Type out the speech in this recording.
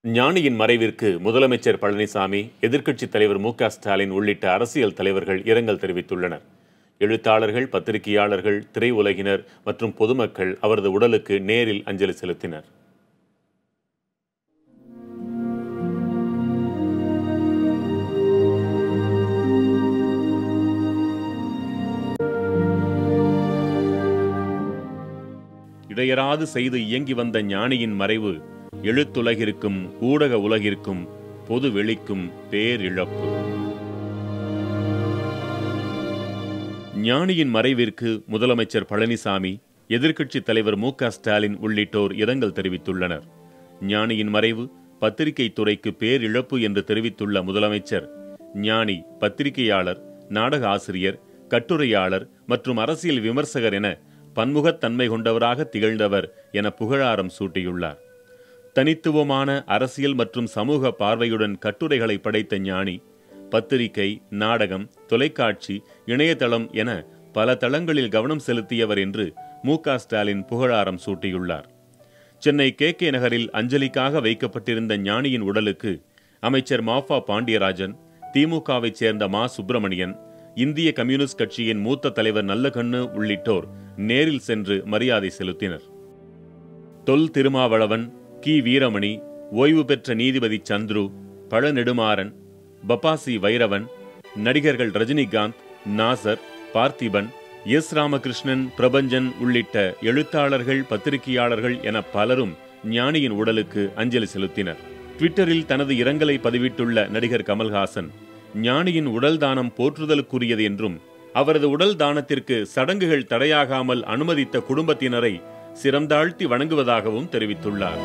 ஞானியின் மறைவிற்கு முதலமைச்சர் பழனிசாமி, எதிர்க்கட்சித் தலைவர் மு.க.ஸ்டாலின் உள்ளிட்ட அரசியல் தலைவர்கள் இரங்கல் தெரிவித்துள்ளனர். எழுத்தாளர்கள், பத்திரிகையாளர்கள், திரையுலகினர் மற்றும் பொதுமக்கள் அவரது உடலுக்கு நேரில் அஞ்சலி செலுத்தினர். இடையராது செய்து இயங்கி வந்த ஞானியின் மறைவு எழுத்துலகிற்கும் ஊடக உலகிற்கும் பொது வெளிக்கும் பேரிழப்பு. ஞானியின் மறைவிற்கு முதலமைச்சர் பழனிசாமி, எதிர்க்கட்சித் தலைவர் மு.க.ஸ்டாலின் உள்ளிட்டோர் இரங்கல் தெரிவித்துள்ளனர். ஞானியின் மறைவு பத்திரிகை துறைக்கு பேரிழப்பு என்று தெரிவித்துள்ள முதலமைச்சர், ஞானி பத்திரிகையாளர், நாடக ஆசிரியர், கட்டுரையாளர் மற்றும் அரசியல் விமர்சகர் என பன்முகத்தன்மை கொண்டவராக திகழ்ந்தவர் என புகழாரம் சூட்டியுள்ளார். தனித்துவமான அரசியல் மற்றும் சமூக பார்வையுடன் கட்டுரைகளை படைத்த ஞானி, பத்திரிகை, நாடகம், தொலைக்காட்சி, இணையதளம் என பல தளங்களில் கவனம் செலுத்தியவர் என்று மு.க.ஸ்டாலின் புகழாரம் சூட்டியுள்ளார். சென்னை கே.கே. நகரில் அஞ்சலிக்காக வைக்கப்பட்டிருந்த ஞானியின் உடலுக்கு அமைச்சர் மா.ஃபா. பாண்டியராஜன், திமுகவைச் சேர்ந்த மா. சுப்பிரமணியன், இந்திய கம்யூனிஸ்ட் கட்சியின் மூத்த தலைவர் நல்லகண்ணு உள்ளிட்டோர் நேரில் சென்று மரியாதை செலுத்தினர். தொல் திருமாவளவன், கி. வீரமணி, ஓய்வு பெற்ற நீதிபதி சந்துரு, பழ நெடுமாறன், பபாசி வைரவன், நடிகர்கள் ரஜினிகாந்த், நாசர், பார்த்திபன், எஸ். ராமகிருஷ்ணன், பிரபஞ்சன் உள்ளிட்ட எழுத்தாளர்கள், பத்திரிகையாளர்கள் என பலரும் ஞானியின் உடலுக்கு அஞ்சலி செலுத்தினர். ட்விட்டரில் தனது இரங்கலை பதிவிட்டுள்ள நடிகர் கமல்ஹாசன், ஞானியின் உடல் தானம் போற்றுதலுக்குரியது என்றும் அவரது உடல் தானத்திற்கு சடங்குகள் தடையாகாமல் அனுமதித்த குடும்பத்தினரை சிரம் தாழ்த்தி வணங்குவதாகவும் தெரிவித்துள்ளார்.